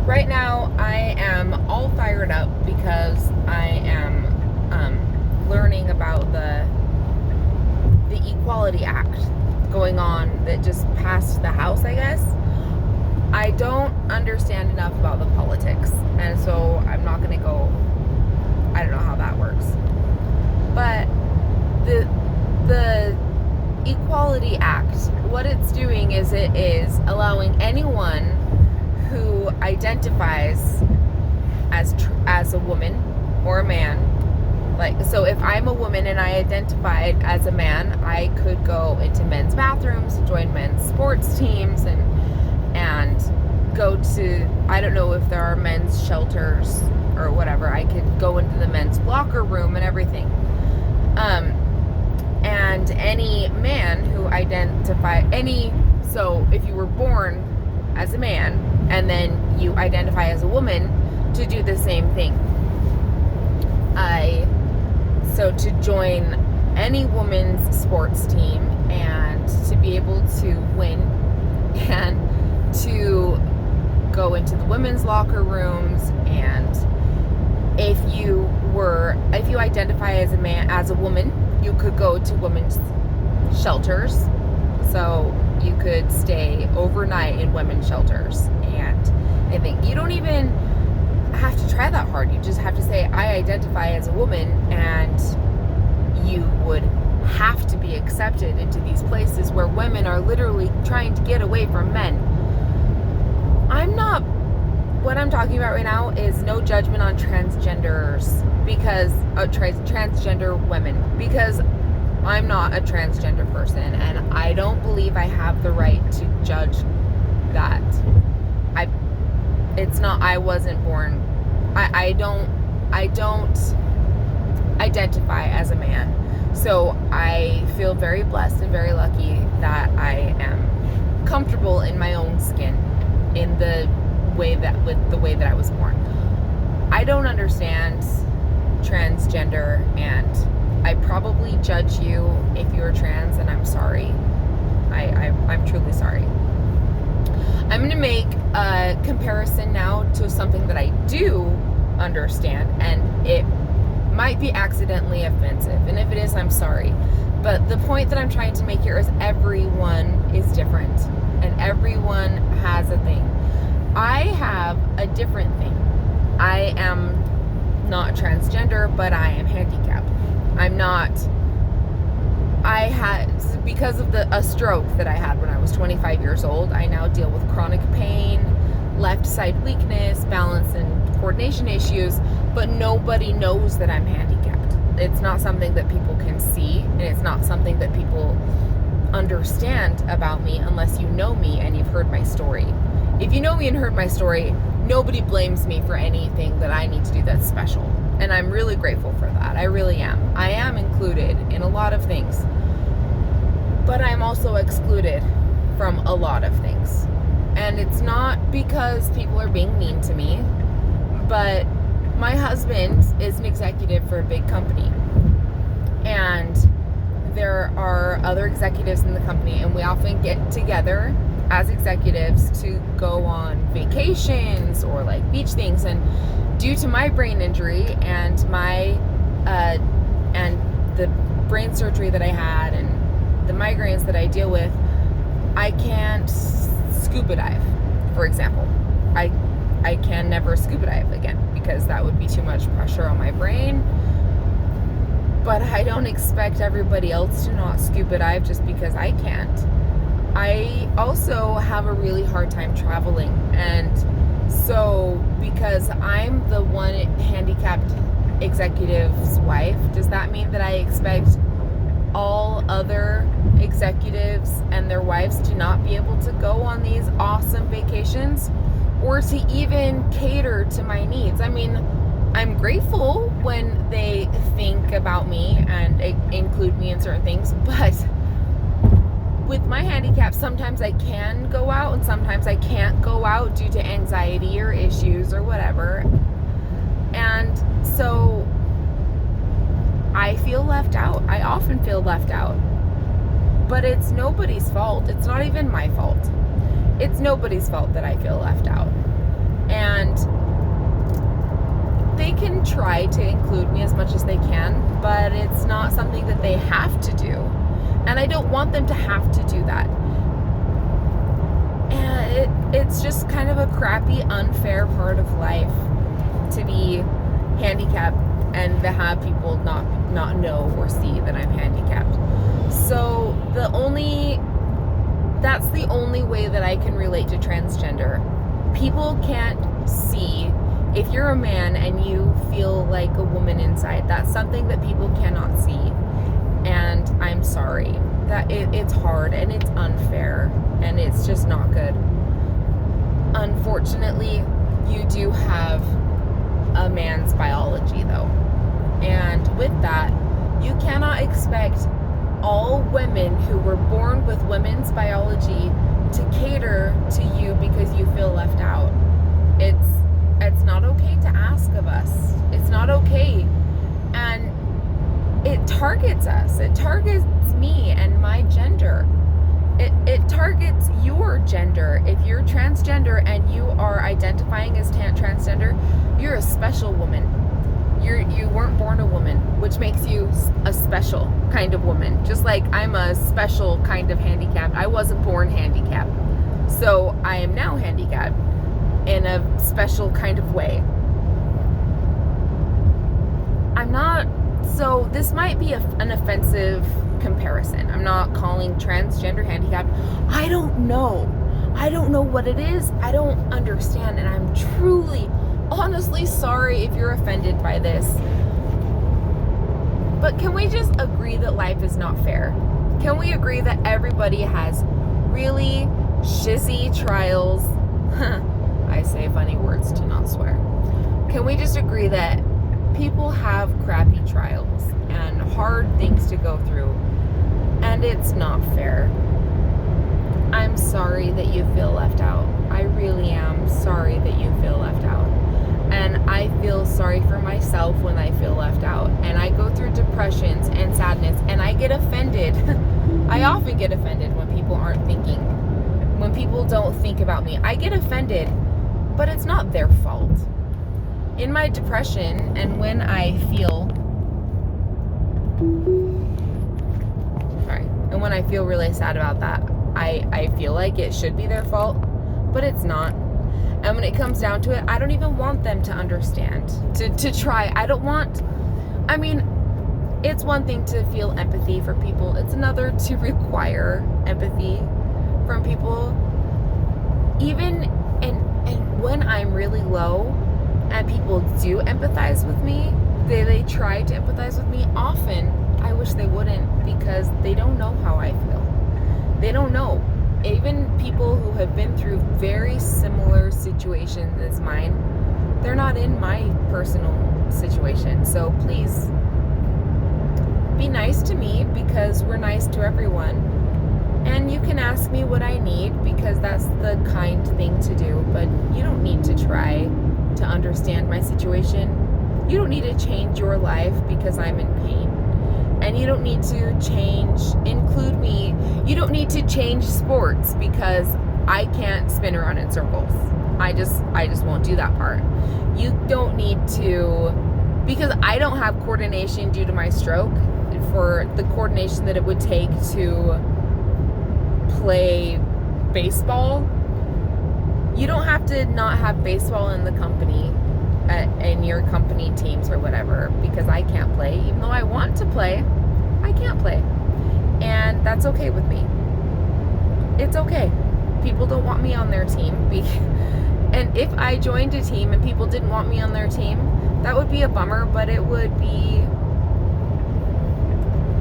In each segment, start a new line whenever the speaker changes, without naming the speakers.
right now I am all fired up because I am learning about the Equality Act going on that just passed the House, I guess. I don't understand enough about the politics, and so I'm not going to go. I don't know how that works, but the Equality Act, what it's doing is it is allowing anyone who identifies as a woman or a man, like, so if I'm a woman and I identified as a man, I could go into men's bathrooms, join men's sports teams, and go to, I don't know if there are men's shelters or whatever. I could go into the men's locker room and everything. And any man who so if you were born as a man and then you identify as a woman, to do the same thing. So to join any woman's sports team and to be able to win and to go into the women's locker rooms, and if you identify as a woman, you could go to women's shelters. So you could stay overnight in women's shelters, and I think you don't even have to try that hard. You just have to say, I identify as a woman, and you would have to be accepted into these places where women are literally trying to get away from men. What I'm talking about right now is no judgment on transgenders, because transgender women, because I'm not a transgender person, and I don't believe I have the right to judge that. I wasn't born. I don't identify as a man. So I feel very blessed and very lucky that I am comfortable in my own skin with the way that I was born. I don't understand transgender, and I probably judge you if you're trans, and I'm sorry. I'm truly sorry. I'm going to make a comparison now to something that I do understand, and it might be accidentally offensive, and if it is, I'm sorry. But the point that I'm trying to make here is everyone is different, and everyone has a thing. I have a different thing. I am not transgender, but I am handicapped. Because of a stroke that I had when I was 25 years old, I now deal with chronic pain, left side weakness, balance and coordination issues, but nobody knows that I'm handicapped. It's not something that people can see, and it's not something that people understand about me unless you know me and you've heard my story. If you know me and heard my story, nobody blames me for anything that I need to do that's special. And I'm really grateful for that. I really am. I am included in a lot of things. But I'm also excluded from a lot of things. And it's not because people are being mean to me, but my husband is an executive for a big company. And there are other executives in the company, and we often get together as executives to go on vacations or like beach things. And due to my brain injury and and the brain surgery that I had and the migraines that I deal with, I can't scuba dive, for example. I can never scuba dive again because that would be too much pressure on my brain. But I don't expect everybody else to not scuba dive just because I can't. I also have a really hard time traveling, and so because I'm the one handicapped executive's wife, does that mean that I expect all other executives and their wives to not be able to go on these awesome vacations or to even cater to my needs? I mean, I'm grateful when they think about me and include me in certain things, but with my handicap, sometimes I can go out and sometimes I can't go out due to anxiety or issues or whatever. And so I feel left out. I often feel left out. But it's nobody's fault. It's not even my fault. It's nobody's fault that I feel left out. And they can try to include me as much as they can, but it's not something that they have to do. And I don't want them to have to do that. And it's just kind of a crappy, unfair part of life to be handicapped and to have people not know or see that I'm handicapped. So that's the only way that I can relate to transgender. People can't see if you're a man and you feel like a woman inside. That's something that people cannot see. And I'm sorry that it's hard and it's unfair and it's just not good. Unfortunately, you do have a man's biology though. And with that, you cannot expect all women who were born with women's biology to cater to you because you feel left out. It's not okay to ask of us. It's not okay. And it targets us. It targets me and my gender. It targets your gender. If you're transgender and you are identifying as transgender, you're a special woman. You weren't born a woman, which makes you a special kind of woman. Just like I'm a special kind of handicapped. I wasn't born handicapped. So I am now handicapped in a special kind of way. So this might be an offensive comparison. I'm not calling transgender handicapped. I don't know what it is. I don't understand. And I'm truly, honestly sorry if you're offended by this. But can we just agree that life is not fair? Can we agree that everybody has really shizzy trials? I say funny words to not swear. Can we just agree that people have crappy trials and hard things to go through, and it's not fair? I'm sorry that you feel left out. I really am sorry that you feel left out. And I feel sorry for myself when I feel left out. And I go through depressions and sadness, and I get offended. I often get offended when people aren't thinking. When people don't think about me, I get offended, but it's not their fault. In my depression and when I feel really sad about that, I feel like it should be their fault, but it's not. And when it comes down to it, I don't even want them to understand, to try. It's one thing to feel empathy for people. It's another to require empathy from people. Even and when I'm really low and people do empathize with me, they try to empathize with me, often I wish they wouldn't, because they don't know how I feel. They don't know. Even people who have been through very similar situations as mine, they're not in my personal situation. So please be nice to me, because we're nice to everyone. And you can ask me what I need, because that's the kind thing to do, but you don't need to try to understand my situation. You don't need to change your life because I'm in pain. And you don't need to include me. You don't need to change sports because I can't spin around in circles. I just won't do that part. You don't need to, because I don't have coordination due to my stroke, for the coordination that it would take to play baseball. You don't have to not have baseball in the company, in your company teams or whatever, because I can't play. Even though I want to play, I can't play. And that's okay with me. It's okay. People don't want me on their team. And if I joined a team and people didn't want me on their team, that would be a bummer, but it would be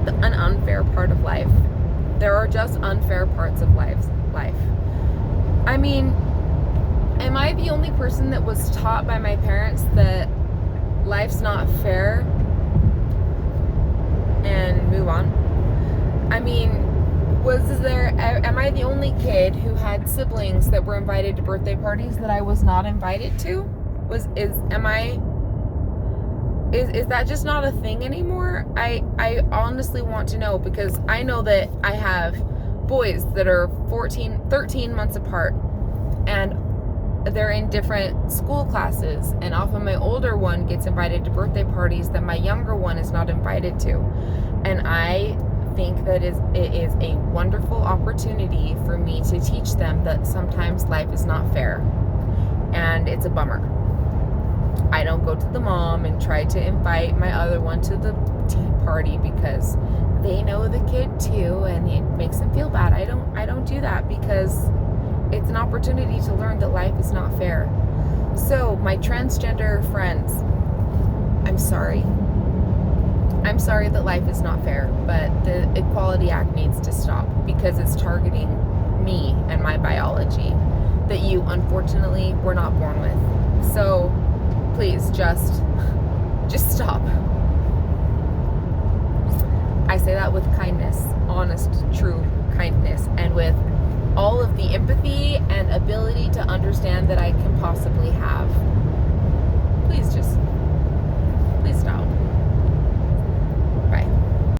an unfair part of life. There are just unfair parts of life. I mean, am I the only person that was taught by my parents that life's not fair and move on? I mean, am I the only kid who had siblings that were invited to birthday parties that I was not invited to? Is that just not a thing anymore? I honestly want to know, because I know that I have boys that are 13 months apart, and they're in different school classes, and often my older one gets invited to birthday parties that my younger one is not invited to. And I think that it is a wonderful opportunity for me to teach them that sometimes life is not fair, and it's a bummer. I don't go to the mom and try to invite my other one to the tea party because they know the kid too, and it makes them feel bad. I don't do that because it's an opportunity to learn that life is not fair. So, my transgender friends, I'm sorry. I'm sorry that life is not fair, but the Equality Act needs to stop because it's targeting me and my biology that you unfortunately were not born with. So, please just stop. I say that with kindness, honest, true kindness, and with all of the empathy and ability to understand that I can possibly have.